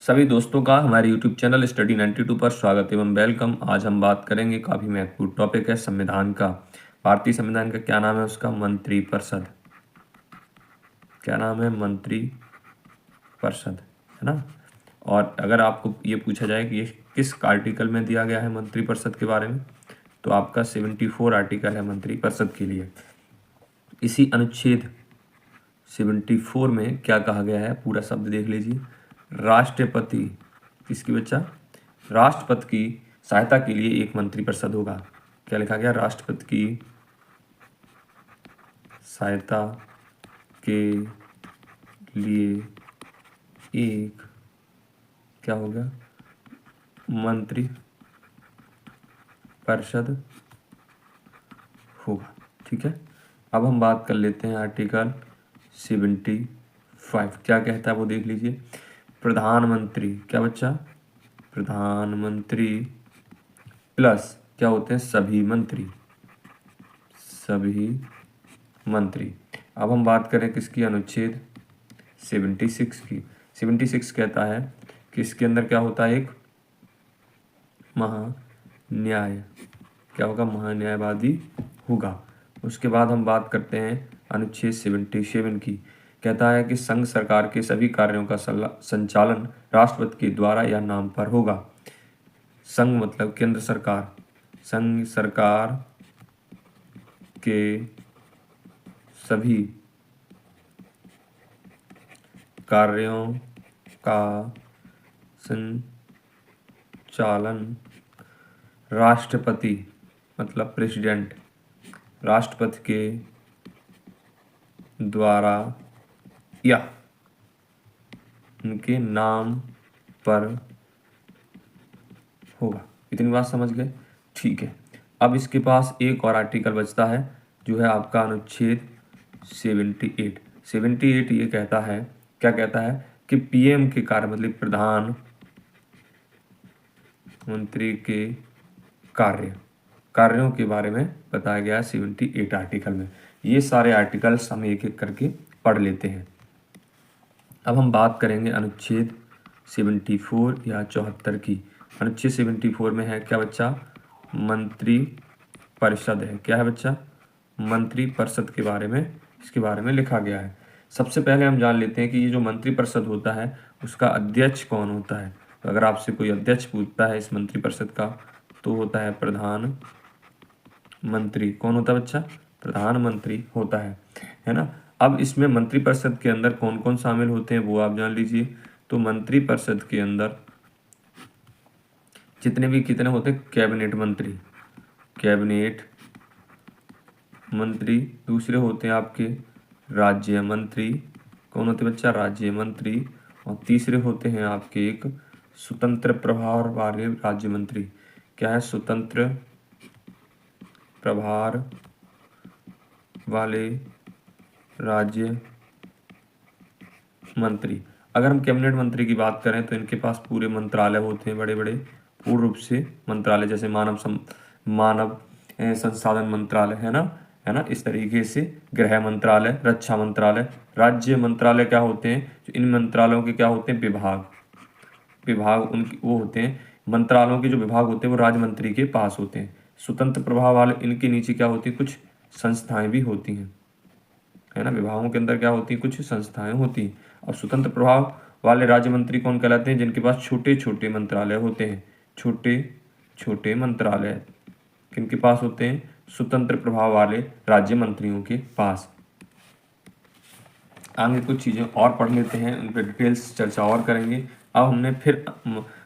सभी दोस्तों का हमारे YouTube चैनल स्टडी 92 पर स्वागत एवं वेलकम। आज हम बात करेंगे, काफ़ी महत्वपूर्ण टॉपिक है संविधान का। भारतीय संविधान का क्या नाम है? उसका मंत्रिपरिषद। क्या नाम है? मंत्रिपरिषद, है ना। और अगर आपको ये पूछा जाए कि ये किस आर्टिकल में दिया गया है मंत्रिपरिषद के बारे में, तो आपका 74 आर्टिकल है मंत्रिपरिषद के लिए। इसी अनुच्छेद 74 में क्या कहा गया है, पूरा शब्द देख लीजिए। राष्ट्रपति, किसकी बच्चा? राष्ट्रपति की सहायता के लिए एक मंत्रिपरिषद होगा। क्या लिखा गया? राष्ट्रपति की सहायता के लिए एक क्या होगा? मंत्री परिषद होगा। ठीक है, अब हम बात कर लेते हैं आर्टिकल 75 क्या कहता है वो देख लीजिए। प्रधानमंत्री, क्या बच्चा? प्रधानमंत्री प्लस क्या होते हैं? सभी मंत्री, सभी मंत्री। अब हम बात करें किसकी? अनुच्छेद 76 की। 76 कहता है कि इसके अंदर क्या होता है? एक महान्याय, क्या होगा? महान्यायवादी होगा। उसके बाद हम बात करते हैं अनुच्छेद 77 की। कहता है कि संघ सरकार के सभी कार्यों का संचालन राष्ट्रपति के द्वारा या नाम पर होगा। संघ मतलब केंद्र सरकार, संघ सरकार के सभी कार्यों का संचालन राष्ट्रपति मतलब प्रेसिडेंट, राष्ट्रपति के द्वारा या उनके नाम पर होगा। इतनी बात समझ गए? ठीक है, अब इसके पास एक और आर्टिकल बचता है जो है आपका अनुच्छेद 78। 78 ये कहता है, क्या कहता है कि पीएम के कार्य मतलब प्रधानमंत्री के कार्यों के बारे में बताया गया है 78 आर्टिकल में। ये सारे आर्टिकल्स हम एक एक करके पढ़ लेते हैं। अब हम बात करेंगे अनुच्छेद 74 या 74 की। अनुच्छेद 74 में है क्या बच्चा? मंत्री परिषद है। क्या है बच्चा? मंत्री परिषद के बारे में, इसके बारे में लिखा गया है। सबसे पहले हम जान लेते हैं कि ये जो मंत्री परिषद होता है उसका अध्यक्ष कौन होता है। तो अगर आपसे कोई अध्यक्ष पूछता है इस मंत्री परिषद का, तो होता है प्रधानमंत्री। कौन होता है बच्चा? प्रधानमंत्री होता है ना। अब इसमें मंत्रिपरिषद के अंदर कौन कौन शामिल होते हैं वो आप जान लीजिए। तो मंत्रिपरिषद के अंदर जितने भी कितने होते हैं? कैबिनेट मंत्री, कैबिनेट मंत्री। दूसरे होते हैं आपके राज्य मंत्री। कौन होते हैं बच्चा? राज्य मंत्री। और तीसरे होते हैं आपके एक स्वतंत्र प्रभार वाले राज्य मंत्री। क्या है? स्वतंत्र प्रभार वाले राज्य मंत्री। अगर हम कैबिनेट मंत्री की बात करें तो इनके पास पूरे मंत्रालय होते हैं, बड़े बड़े पूर्ण रूप से मंत्रालय, जैसे मानव संसाधन मंत्रालय है ना। इस तरीके से गृह मंत्रालय, रक्षा मंत्रालय। राज्य मंत्रालय क्या होते हैं? जो इन मंत्रालयों के क्या होते हैं? विभाग उनके वो होते हैं। मंत्रालयों के जो विभाग होते हैं वो राज्य मंत्री के पास होते हैं। स्वतंत्र प्रभाव वाले इनके नीचे क्या होती है? कुछ संस्थाएं भी होती हैं, है ना। विभागों के अंदर क्या होती है? कुछ संस्थाएं होती हैं। और स्वतंत्र प्रभाव वाले राज्य मंत्री कौन कहलाते हैं? जिनके पास छोटे छोटे मंत्रालय होते हैं। छोटे छोटे मंत्रालय किनके पास होते हैं? स्वतंत्र प्रभाव वाले राज्य मंत्रियों के पास। आगे कुछ चीज़ें और पढ़ लेते हैं, उन पर डिटेल्स चर्चा और करेंगे। अब हमने फिर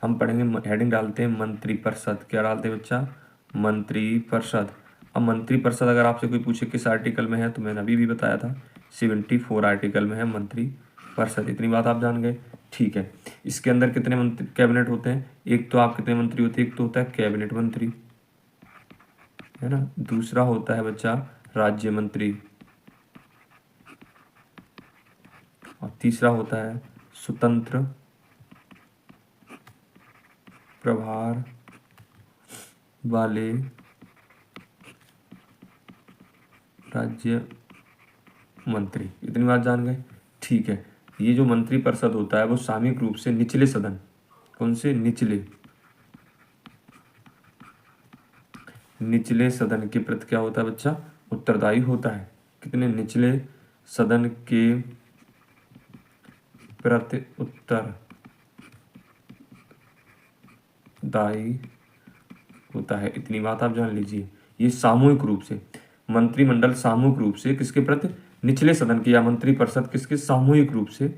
हम पढ़ेंगे, हेडिंग डालते हैं मंत्रिपरिषद। क्या डालते हैं बच्चा? मंत्रिपरिषद। अब मंत्रिपरिषद अगर आपसे कोई पूछे किस आर्टिकल में है, तो मैंने अभी भी बताया था 74 आर्टिकल में है मंत्रिपरिषद। इतनी बात आप जान गए? ठीक है, इसके अंदर कितने मंत्री कैबिनेट होते हैं? एक तो आप कितने मंत्री होते हैं? एक तो होता है कैबिनेट मंत्री, है ना। दूसरा होता है बच्चा राज्य मंत्री, और तीसरा होता है स्वतंत्र प्रभार वाले राज्य मंत्री। इतनी बात जान गए? ठीक है, ये जो मंत्रिपरिषद होता है वो सामूहिक रूप से निचले सदन, कौन से निचले सदन के प्रति क्या होता है बच्चा, उत्तरदायी होता है। कितने, निचले सदन के प्रति उत्तरदायी होता है। इतनी बात आप जान लीजिए। ये सामूहिक रूप से, मंत्रिमंडल सामूहिक रूप से किसके प्रति, निचले सदन की, या मंत्रिपरिषद किसके, सामूहिक रूप से,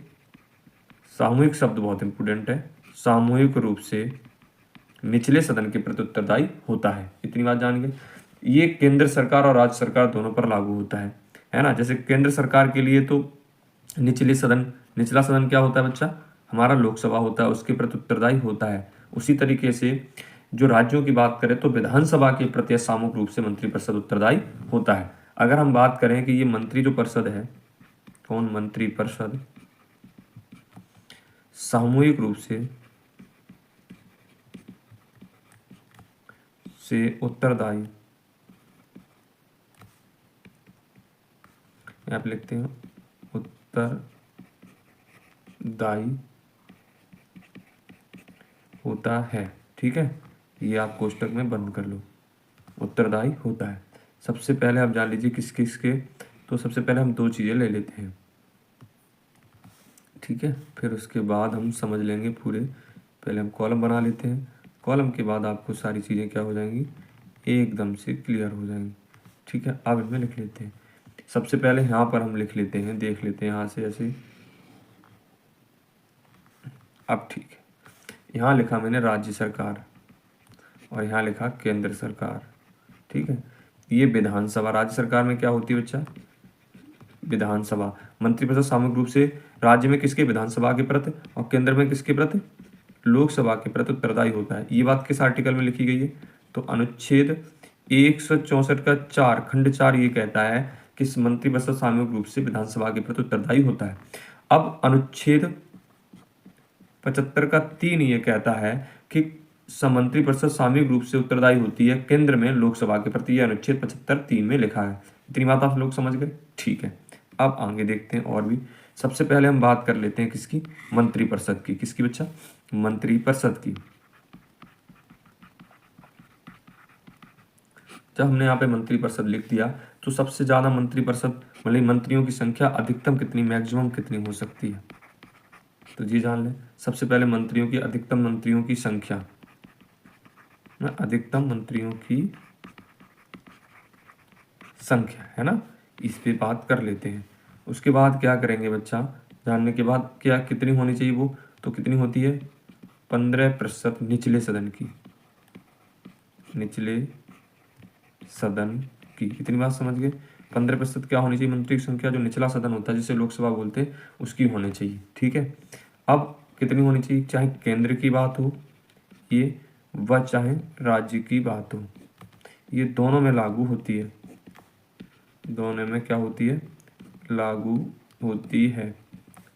सामूहिक शब्द बहुत इंपोर्टेंट है, सामूहिक रूप से निचले सदन के प्रति उत्तरदायी होता है। इतनी बात जान गए। ये केंद्र सरकार और राज्य सरकार दोनों पर लागू होता है ना। जैसे केंद्र सरकार के लिए तो निचले सदन, निचला सदन क्या होता है बच्चा, हमारा लोकसभा होता है, उसके प्रति उत्तरदायी होता है। उसी तरीके से जो राज्यों की बात करें तो विधानसभा के प्रति सामूहिक रूप से मंत्रिपरिषद उत्तरदायी होता है। अगर हम बात करें कि ये मंत्री जो परिषद है, कौन, मंत्रिपरिषद सामूहिक रूप से उत्तरदायी, आप लिखते हैं उत्तरदायी होता है। ठीक है, ये आप कोष्टक में बंद कर लो, उत्तरदायी होता है। सबसे पहले आप जान लीजिए किस किस के, तो सबसे पहले हम 2 चीज़ें ले लेते हैं, ठीक है, फिर उसके बाद हम समझ लेंगे पूरे। पहले हम कॉलम बना लेते हैं, कॉलम के बाद आपको सारी चीज़ें क्या हो जाएंगी, एकदम से क्लियर हो जाएंगी। ठीक है, अब इसमें लिख लेते हैं। सबसे पहले यहाँ पर हम लिख लेते हैं, देख लेते हैं यहाँ से ऐसे। अब ठीक है, यहाँ लिखा मैंने राज्य सरकार और यहाँ लिखा केंद्र सरकार। ठीक है, ये विधानसभा, राज्य सरकार में क्या होती है बच्चा, विधानसभा। मंत्रिपरिषद सामूहिक रूप से राज्य में किसके, विधानसभा के प्रति, और केंद्र में किसके प्रति, लोकसभा के प्रति उत्तरदायी होता है। ये बात किस आर्टिकल में लिखी गई है, तो अनुच्छेद 164 का 4 खंड 4 ये कहता है कि मंत्रिपरिषद सामूहिक रूप से विधानसभा के प्रति उत्तरदायी होता है। अब अनुच्छेद 75 का 3 ये कहता है कि मंत्रिपरिषद सामूहिक रूप से उत्तरदायी होती है केंद्र में लोकसभा के प्रति। यह अनुच्छेद 75(3) में लिखा है। इतनी बात आप लोग समझ गए। ठीक है, अब आगे देखते हैं और भी। सबसे पहले हम बात कर लेते हैं किसकी, मंत्रिपरिषद की। किसकी बच्चा, मंत्रिपरिषद की। जब हमने यहाँ पे मंत्रिपरिषद लिख दिया तो सबसे ज्यादा मंत्रिपरिषद मतलब मंत्रियों की संख्या अधिकतम कितनी, मैक्सिमम कितनी हो सकती है, तो ये जान लें। सबसे पहले मंत्रियों की, अधिकतम मंत्रियों की संख्या, अधिकतम मंत्रियों की संख्या है ना, इस पे बात कर लेते हैं। उसके बाद क्या करेंगे बच्चा, जानने के बाद क्या कितनी होनी चाहिए वो, तो कितनी होती है 15% निचले सदन की, निचले सदन की। कितनी बात समझ गए, 15% क्या होनी चाहिए मंत्री की संख्या, जो निचला सदन होता है जिसे लोकसभा बोलते हैं उसकी होनी चाहिए। ठीक है, अब कितनी होनी चाहिए, चाहे केंद्र की बात हो ये व चाहे राज्य की बात हो, ये दोनों में लागू होती है, दोनों में क्या होती है, लागू होती है।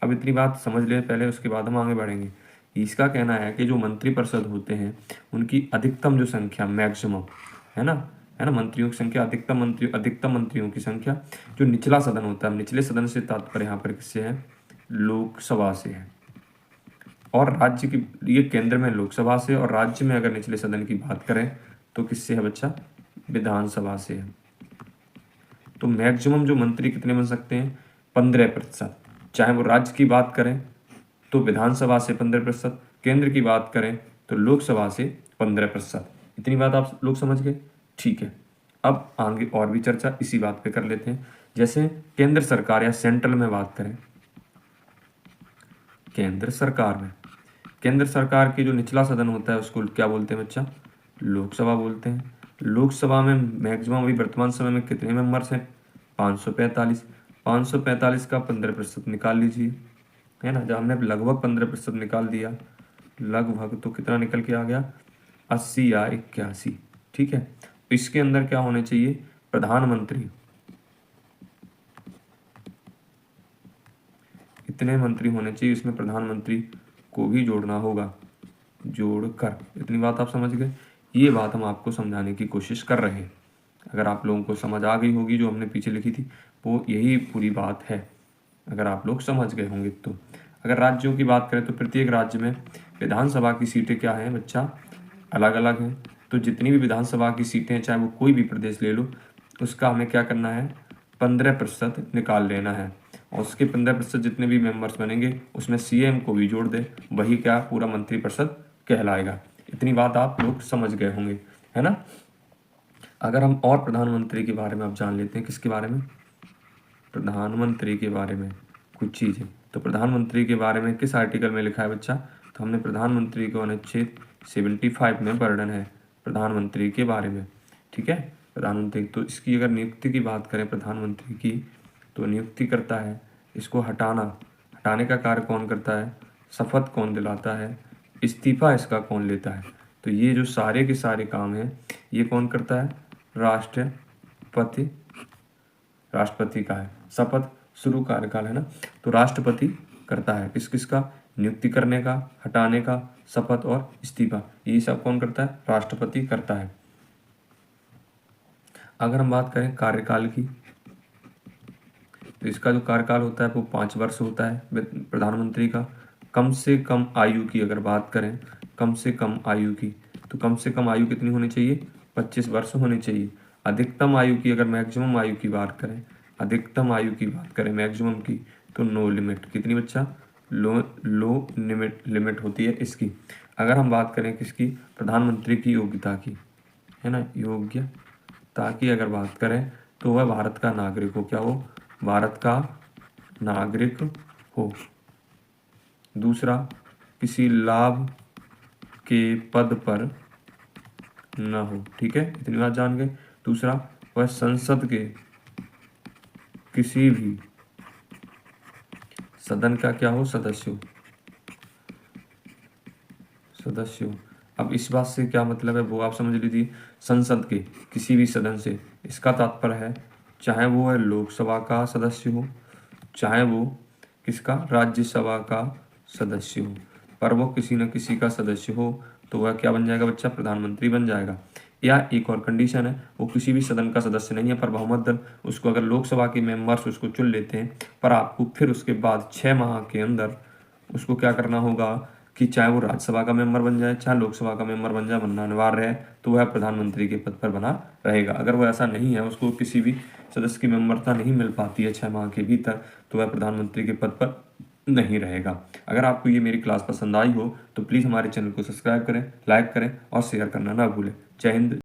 अब इतनी बात समझ ले पहले, उसके बाद हम आगे बढ़ेंगे। इसका कहना है कि जो मंत्रिपरिषद होते हैं उनकी अधिकतम जो संख्या, मैक्सिमम है ना, मंत्रियों की संख्या, अधिकतम मंत्रियों की संख्या जो निचला सदन होता है, निचले सदन से तात्पर्य यहाँ पर किससे है, लोकसभा से है। और राज्य की, ये केंद्र में लोकसभा से, और राज्य में अगर निचले सदन की बात करें तो किससे है बच्चा, विधानसभा से है। तो मैक्सिमम जो मंत्री कितने बन सकते हैं, 15%। चाहे वो राज्य की बात करें तो विधानसभा से 15%, केंद्र की बात करें तो लोकसभा से 15%। इतनी बात आप लोग समझ गए। ठीक है, अब आगे और भी चर्चा इसी बात पे कर लेते हैं। जैसे केंद्र सरकार या सेंट्रल में बात करें, केंद्र सरकार में, केंद्र सरकार की जो निचला सदन होता है उसको क्या बोलते हैं बच्चा, लोकसभा बोलते हैं। लोकसभा में मैक्सिमम अभी वर्तमान समय में कितने मेंबर्स हैं, 545। 545 का 15% निकाल लीजिए, है ना। जब हमने लगभग 15% निकाल दिया, लगभग, तो कितना निकल के आ गया, 80 या 81। ठीक है, तो इसके अंदर क्या होने चाहिए, प्रधानमंत्री, इतने मंत्री होने चाहिए, इसमें प्रधानमंत्री को भी जोड़ना होगा, जोड़कर। इतनी बात आप समझ गए। ये बात हम आपको समझाने की कोशिश कर रहे हैं। अगर आप लोगों को समझ आ गई होगी जो हमने पीछे लिखी थी, वो यही पूरी बात है, अगर आप लोग समझ गए होंगे तो। अगर राज्यों की बात करें तो प्रत्येक राज्य में विधानसभा की सीटें क्या हैं बच्चा, अलग अलग हैं। तो जितनी भी विधानसभा की सीटें, चाहे वो कोई भी प्रदेश ले लो, उसका हमें क्या करना है, 15% निकाल लेना है। और उसके 15% जितने भी मेंबर्स बनेंगे उसमें सीएम को भी जोड़ दे, वही क्या पूरा मंत्रिपरिषद कहलाएगा। इतनी बात आप लोग समझ गए होंगे, है ना। अगर हम और प्रधानमंत्री के बारे में अब जान लेते हैं, किसके बारे में, प्रधानमंत्री के बारे में कुछ चीज़ें। तो प्रधानमंत्री के बारे में किस आर्टिकल में लिखा है बच्चा, तो हमने प्रधानमंत्री को अनुच्छेद 75 में वर्णन है प्रधानमंत्री के बारे में, ठीक है। प्रधानमंत्री, तो इसकी अगर नियुक्ति की बात करें प्रधानमंत्री की, तो नियुक्ति करता है, इसको हटाने का कार्य कौन करता है, शपथ कौन दिलाता है, इस्तीफा इसका कौन लेता है। तो ये जो सारे के सारे काम हैं ये कौन करता है, राष्ट्रपति का है। शपथ शुरू कार्यकाल है ना, तो राष्ट्रपति करता है किस किस का, नियुक्ति करने का, हटाने का, शपथ और इस्तीफा, ये सब कौन करता है, राष्ट्रपति करता है। अगर हम बात करें कार्यकाल की, तो इसका जो कार्यकाल होता है वो 5 वर्ष होता है प्रधानमंत्री का। कम से कम आयु की अगर बात करें, कम से कम आयु की, तो कम से कम आयु कितनी होनी चाहिए, 25 वर्ष होनी चाहिए। अधिकतम आयु की अगर मैक्सिमम आयु की बात करें, अधिकतम आयु की बात करें मैक्सिमम की, तो नो लिमिट, कितनी बच्चा, लो लिमिट होती है इसकी। अगर हम बात करें किसकी, प्रधानमंत्री की योग्यता की, है ना, योग्यता की अगर बात करें तो वह भारत का नागरिक हो, क्या हो, भारत का नागरिक हो। दूसरा, किसी लाभ के पद पर न हो, ठीक है, इतनी बात जान गए। दूसरा, वह संसद के किसी भी सदन का क्या हो, सदस्य हो। अब इस बात से क्या मतलब है वो आप समझ लीजिए, संसद के किसी भी सदन से, इसका तात्पर्य है चाहे वो है लोकसभा का सदस्य हो, चाहे वो किसका, राज्यसभा का सदस्य हो, पर वो किसी न किसी का सदस्य हो तो वह क्या बन जाएगा बच्चा, प्रधानमंत्री बन जाएगा। या एक और कंडीशन है, वो किसी भी सदन का सदस्य नहीं है पर बहुमत दल उसको, अगर लोकसभा के मेंबर्स उसको चुन लेते हैं, पर आपको फिर उसके बाद 6 माह के अंदर उसको क्या करना होगा कि चाहे वो राज्यसभा का मेंबर बन जाए, चाहे लोकसभा का मेंबर बन जाए, बनना अनिवार्य है, तो वह प्रधानमंत्री के पद पर बना रहेगा। अगर वो ऐसा नहीं है, उसको किसी भी सदस्य की मेंबरता नहीं मिल पाती है 6 माह के भीतर, तो वह प्रधानमंत्री के पद पर नहीं रहेगा। अगर आपको ये मेरी क्लास पसंद आई हो तो प्लीज़ हमारे चैनल को सब्सक्राइब करें, लाइक करें और शेयर करना ना भूलें। जय हिंद।